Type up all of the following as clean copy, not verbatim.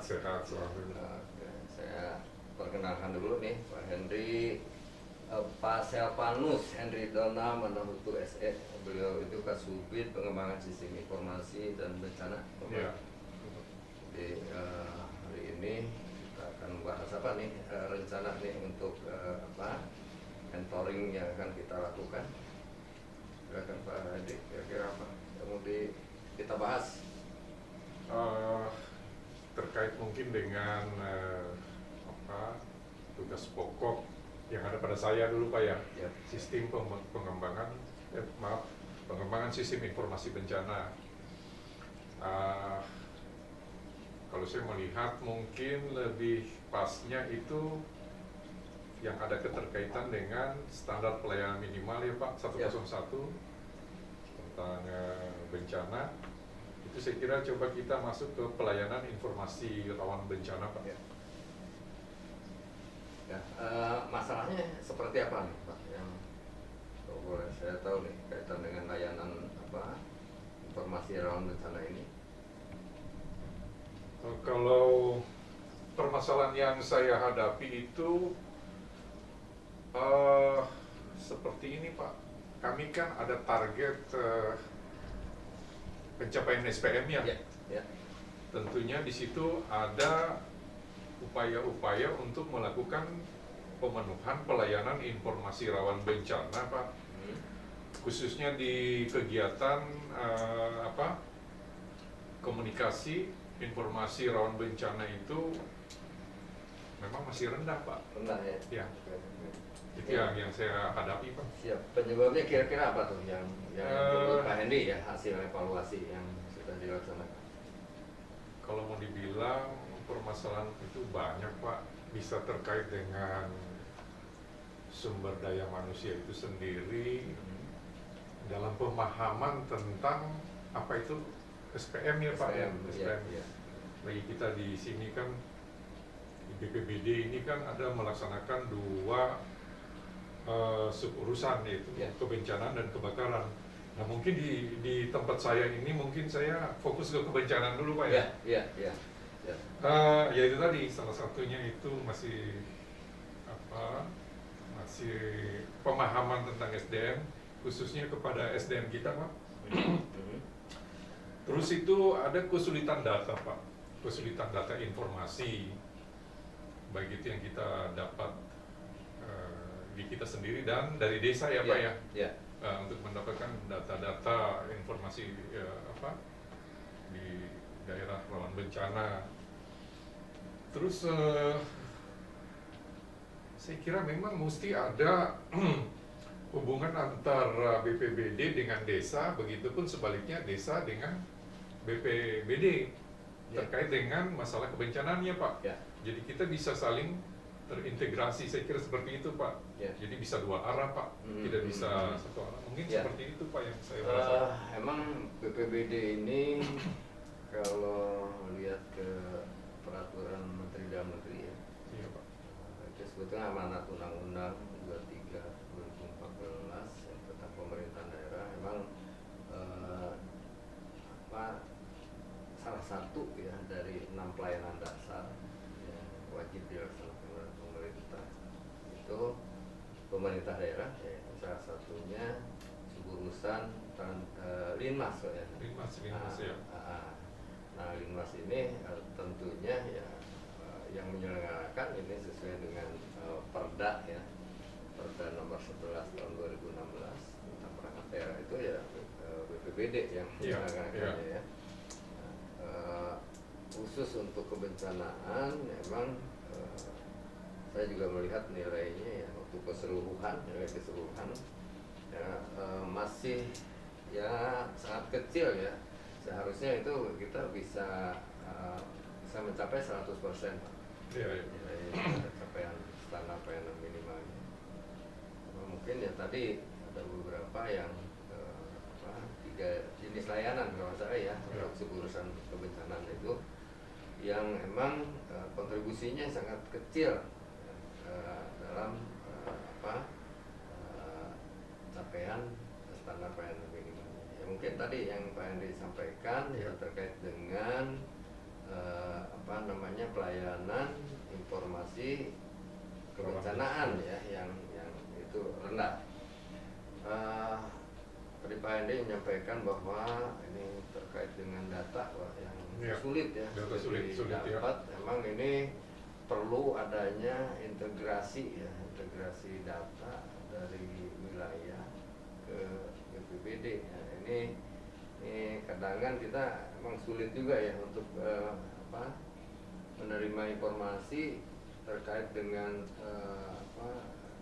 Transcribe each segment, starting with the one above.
sehat selalu. Oke, saya perkenalkan dulu nih Pak Henry, Pak Selvanus Henry Dona Manahutu SE. Beliau itu Kasubit Pengembangan Sistem Informasi dan Bencana. Iya. Jadi hari ini kita akan membahas apa nih, rencana nih untuk mentoring yang akan kita lakukan. Silakan Pak Henry, kira-kira apa yang mau kita bahas? Terkait mungkin dengan tugas pokok yang ada pada saya dulu Pak ya, Ya. sistem pengembangan sistem informasi bencana. Kalau saya melihat mungkin lebih pasnya itu yang ada keterkaitan dengan standar pelayanan minimal ya Pak 101 tentang bencana. Itu saya kira coba kita masuk ke pelayanan informasi rawan bencana Pak. Ya, masalahnya seperti apa nih Pak? Yang kalau boleh saya tahu nih kaitan dengan layanan informasi rawan bencana ini. Kalau permasalahan yang saya hadapi itu seperti ini Pak. Kami kan ada target pencapaian SPM ya. Ya. Tentunya di situ ada upaya-upaya untuk melakukan pemenuhan pelayanan informasi rawan bencana Pak. Khususnya di kegiatan komunikasi informasi rawan bencana itu memang masih rendah Pak. Rendah ya. Ya. Itu yang saya hadapi Pak. Siap. Penyebabnya kira-kira apa tuh yang Pak Hendy ya, hasil evaluasi yang sudah dilaksanakan? Kalau mau dibilang permasalahan itu banyak Pak, bisa terkait dengan sumber daya manusia itu sendiri, dalam pemahaman tentang apa itu SPM ya Pak. SPM. Ya. Bagi kita di sini kan di BPBD ini kan ada melaksanakan dua suburusan, yaitu kebencanaan dan kebakaran. Nah mungkin di tempat saya ini mungkin saya fokus ke kebencanaan dulu Pak ya. Ya. Ya itu tadi salah satunya itu masih pemahaman tentang SDM, khususnya kepada SDM kita Pak. Terus itu ada kesulitan data Pak, kesulitan data informasi, baik itu yang kita dapat di kita sendiri dan dari desa ya Pak ya. Untuk mendapatkan data-data informasi di daerah rawan bencana. Terus saya kira memang mesti ada hubungan antara BPBD dengan desa, begitupun sebaliknya desa dengan BPBD terkait dengan masalah kebencanaannya Pak. Jadi kita bisa saling terintegrasi, saya kira seperti itu Pak. Jadi bisa dua arah Pak, tidak bisa satu arah. Mungkin seperti itu Pak yang saya rasa. Emang BPBD ini kalau lihat ke peraturan Menteri Dalam Negeri ya, iya Pak. Itu sebetulnya amanat Undang-Undang 23 2014 yang tentang pemerintahan daerah. Emang salah satu ya dari 6 pelayanan dasar yang wajib dilaksanakan oleh pemerintah itu pemerintah daerah ya, salah satunya suburusan Linmas ya. Linmas ya. Nah Linmas ini tentunya ya yang menyelenggarakan ini sesuai dengan Perda ya, Perda nomor 11 tahun 2016 tentang perangkat daerah itu ya BPBD yang menyelenggarakannya ya. Khusus untuk kebencanaan memang saya juga melihat nilainya ya untuk nilai keseluruhan ya, masih ya sangat kecil ya. Seharusnya itu kita bisa mencapai 100% Pak. Nilai capaian standar pelayanan minimalnya. Mungkin ya tadi ada beberapa yang 3 jenis layanan kalau saya ya untuk suburusan kebencanaan itu yang emang kontribusinya sangat kecil dalam capaian standar pelayanan minimal. Ya mungkin tadi yang Pak Hendy sampaikan ya terkait dengan pelayanan informasi kebencanaan ya yang itu rendah. Tadi Pak Hendy menyampaikan bahwa ini terkait dengan data yang sulit ya, data sulit didapat. Memang ini perlu adanya integrasi data dari wilayah ke BPBD. Ya, ini kadang-kadang kita emang sulit juga ya untuk menerima informasi terkait dengan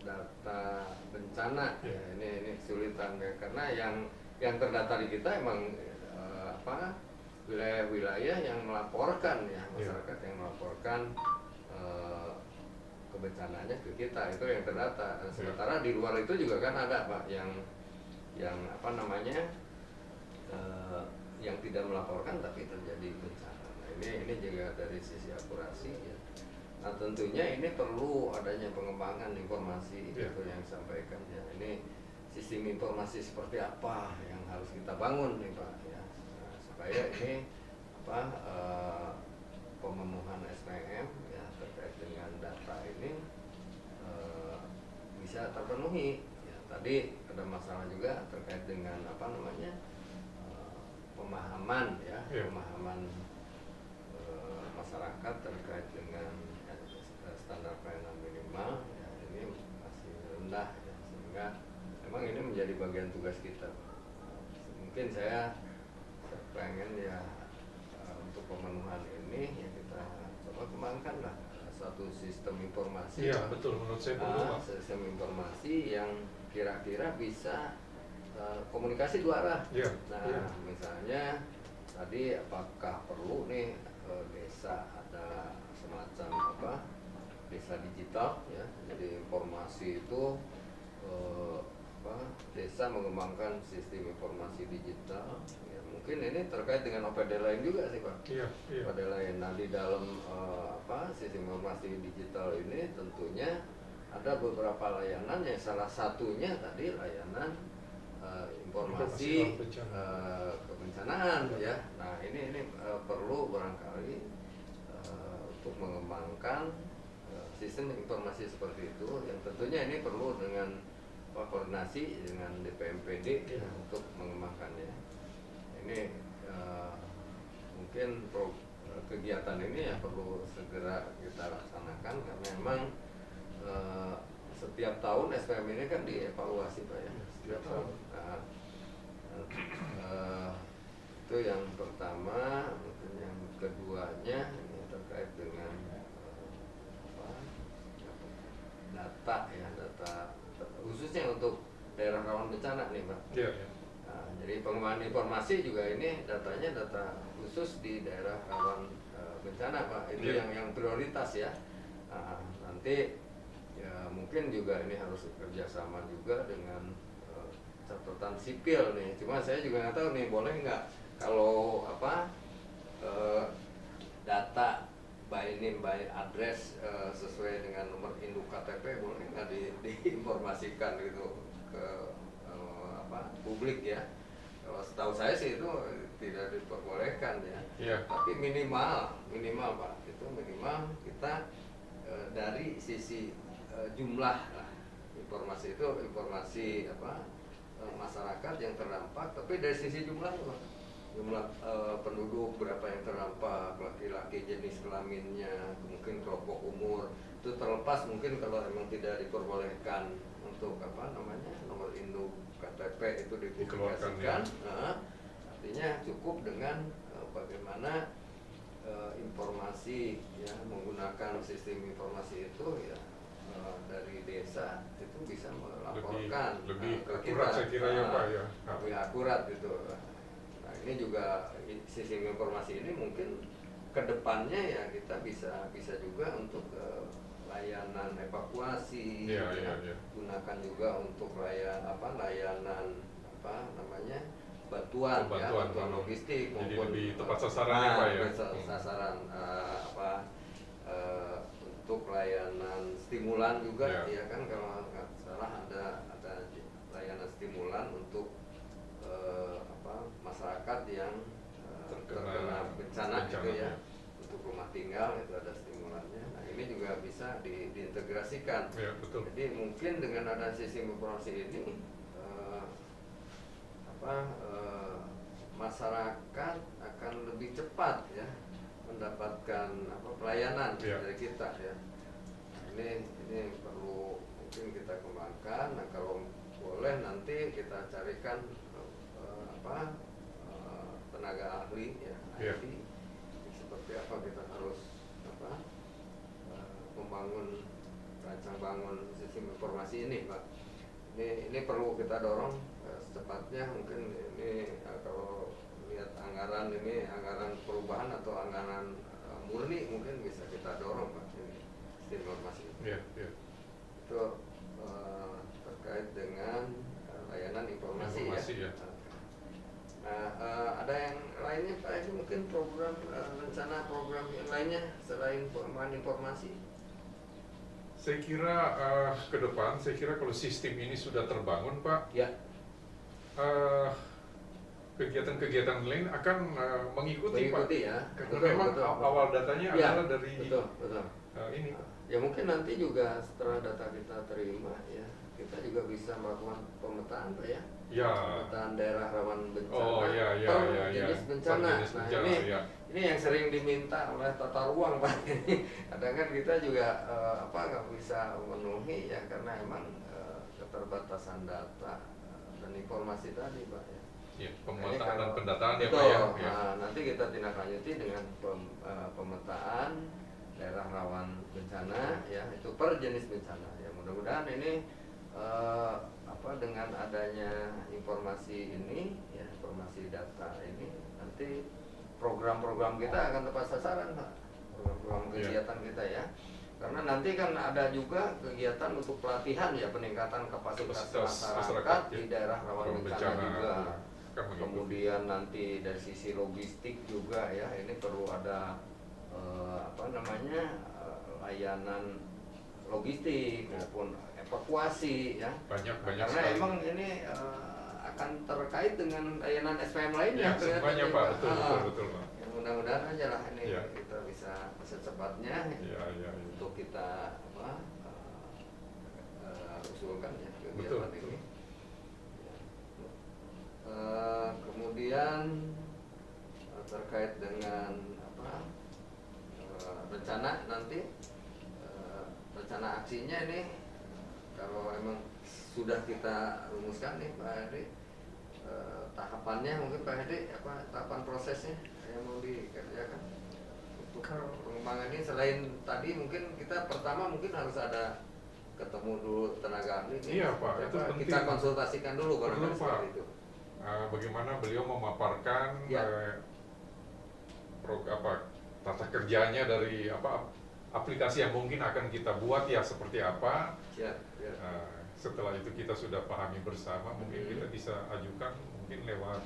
data bencana. Ya, ini kesulitan ya, karena yang terdata di kita emang wilayah-wilayah yang melaporkan ya, masyarakat yang melaporkan kebencananya ke kita, itu yang terdata. Sementara di luar itu juga kan ada Pak yang yang tidak melaporkan tapi terjadi bencana. Nah, ini juga dari sisi akurasi ya. Nah, tentunya ini perlu adanya pengembangan informasi itu yang disampaikan ya. Ini sistem informasi seperti apa yang harus kita bangun nih Pak ya. Nah, supaya ini pemenuhan SPM ya terkait dengan data ini bisa terpenuhi. Ya, tadi ada masalah juga terkait dengan pemahaman ya, pemahaman masyarakat terkait dengan standar pelayanan minimal ya, ini masih rendah ya, sehingga memang ini menjadi bagian tugas kita. Mungkin saya pengen ya untuk pemenuhan ini ya kita coba kembangkan lah satu sistem informasi. Iya betul, menurut saya perlu sistem informasi yang kira-kira bisa komunikasi dua arah. Misalnya tadi apakah perlu nih desa ada semacam desa digital ya, jadi informasi itu desa mengembangkan sistem informasi digital ya, mungkin ini terkait dengan OPD lain juga sih Pak. OPD lain. Nah, di dalam sistem informasi digital ini tentunya ada beberapa layanan yang salah satunya tadi layanan informasi kebencanaan ya. Nah, ini perlu barangkali untuk mengembangkan sistem informasi seperti itu, yang tentunya ini perlu dengan koordinasi dengan DPMPD ya, untuk mengembangkannya. Ini mungkin kegiatan ini ya perlu segera kita laksanakan, karena memang setiap tahun SPM ini kan dievaluasi Pak ya, setiap tahun. Itu yang pertama. Mungkin yang keduanya ini terkait dengan data ya, data khususnya untuk daerah rawan bencana nih Pak. Nah, jadi pengembangan informasi juga ini datanya data khusus di daerah rawan bencana Pak. Itu yang prioritas ya. Nah, nanti ya mungkin juga ini harus kerjasama juga dengan catatan sipil nih. Cuma saya juga nggak tahu nih, boleh nggak kalau data by name by address sesuai dengan nomor induk KTP, boleh nggak diinformasikan gitu ke publik ya? Kalau setahu saya sih itu tidak diperbolehkan ya. Tapi minimal Pak, itu minimal kita dari sisi jumlah lah, informasi itu informasi masyarakat yang terdampak, tapi dari sisi jumlah penduduk berapa yang terdampak, laki-laki, jenis kelaminnya, mungkin kelompok umur, itu terlepas mungkin kalau memang tidak diperbolehkan untuk nomor induk KTP itu dipublikasikan. Artinya cukup dengan bagaimana informasi ya, menggunakan sistem informasi itu ya dari desa itu bisa melaporkan lebih ke akurat kita, saya kira ya Pak ya. lebih akurat gitu. Nah, ini juga sistem informasi ini mungkin kedepannya ya kita bisa juga untuk layanan evakuasi, gunakan juga untuk layanan bantuan logistik, jadi maupun lebih tepat sasaran ya Pak ya. Sasaran untuk layanan stimulan juga ya kan, kalau nggak salah ada layanan stimulan untuk masyarakat yang terkena bencana gitu ya. meninggal itu ada stimulannya. Nah ini juga bisa diintegrasikan. Ya, betul. Jadi mungkin dengan ada sistem informasi ini masyarakat akan lebih cepat ya mendapatkan pelayanan dari kita ya. Nah, ini perlu mungkin kita kembangkan. Nah kalau boleh nanti kita carikan tenaga ahli ya IT seperti apa kita harus membangun rancang bangun sistem informasi ini Pak. Ini perlu kita dorong secepatnya. Mungkin ini kalau lihat anggaran ini anggaran perubahan atau anggaran murni mungkin bisa kita dorong Pak ini sistem informasi. Itu terkait dengan layanan informasi ya. Nah, ada yang lainnya Pak, ini mungkin program rencana program yang lainnya selain pengembangan informasi? Saya kira ke depan, saya kira kalau sistem ini sudah terbangun Pak, ya. Kegiatan-kegiatan lain akan mengikuti Pak. Ya. Karena memang awal datanya adalah dari ini. Ya mungkin nanti juga setelah data kita terima ya, kita juga bisa melakukan pemetaan Pak ya. Pemetaan daerah rawan bencana jenis bencana. Ini yang sering diminta oleh tata ruang Pak. Kadang kan kita juga nggak bisa memenuhi ya karena emang keterbatasan data dan informasi tadi Pak ya. Pemetaan dan pendataan ya Pak ya. Nah, nanti kita tindak lanjuti dengan pemetaan daerah rawan bencana ya, itu per jenis bencana ya. Mudah-mudahan ini dengan adanya informasi ini ya, informasi data ini nanti program-program kita akan tepat sasaran Pak, program-program kegiatan kita ya. Karena nanti kan ada juga kegiatan untuk pelatihan ya, peningkatan kapasitas masyarakat di daerah rawan bencana juga. Kemudian nanti dari sisi logistik juga ya, ini perlu ada layanan logistik maupun evakuasi ya. Banyak karena sekali. Emang ini akan terkait dengan layanan SPM lainnya. Semuanya Pak, betul Pak. Ya, mudah-mudahan aja lah ini kita bisa secepatnya untuk kita usulkan ya kegiatan ini. Kemudian terkait dengan rencana nanti rencana aksinya ini kalau emang sudah kita rumuskan nih Pak Hedi, tahapannya mungkin Pak Hedi tahapan prosesnya yang mau dikerjakan untuk pengembangan ini. Selain tadi mungkin kita pertama mungkin harus ada ketemu dulu tenaga ahli. Iya Pak, itu penting. Kita konsultasikan dulu perlu Pak. Seperti itu. Bagaimana beliau memaparkan tata kerjanya dari aplikasi yang mungkin akan kita buat ya seperti apa. Setelah itu kita sudah pahami bersama, mungkin kita bisa ajukan mungkin lewat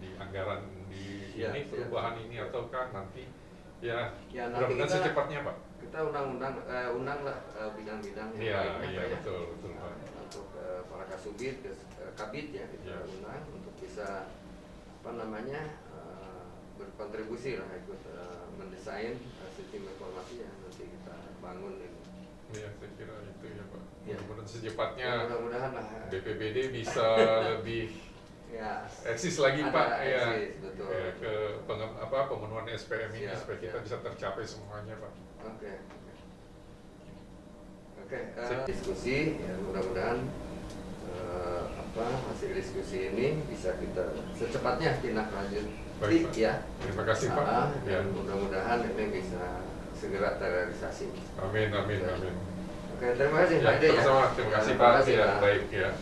di anggaran ini perubahan ini ataukah nanti mudah-mudahan secepatnya Pak. Kita undang lah bidang-bidang yang lainnya betul Pak. Untuk para kasubit, kabit ya kita undang untuk bisa berkontribusi lah ikut mendesain sistem informasi yang nanti kita bangun ini. Iya, saya kira itu ya Pak. Ya. Mudah-mudahan secepatnya mudah-mudahan lah BPBD bisa lebih eksis lagi ada Pak betul. Ke pemenuhan SPM ini supaya kita bisa tercapai semuanya Pak. Oke, diskusi ya, mudah-mudahan hasil diskusi ini bisa kita secepatnya tindak lanjut. Baik, Pak. Ya. Terima kasih Pak. Dan mudah-mudahan ini bisa segera terrealisasi. Amin. Oke, terima kasih Pak Ide. Sama-sama. Terima kasih Pak. Baik ya.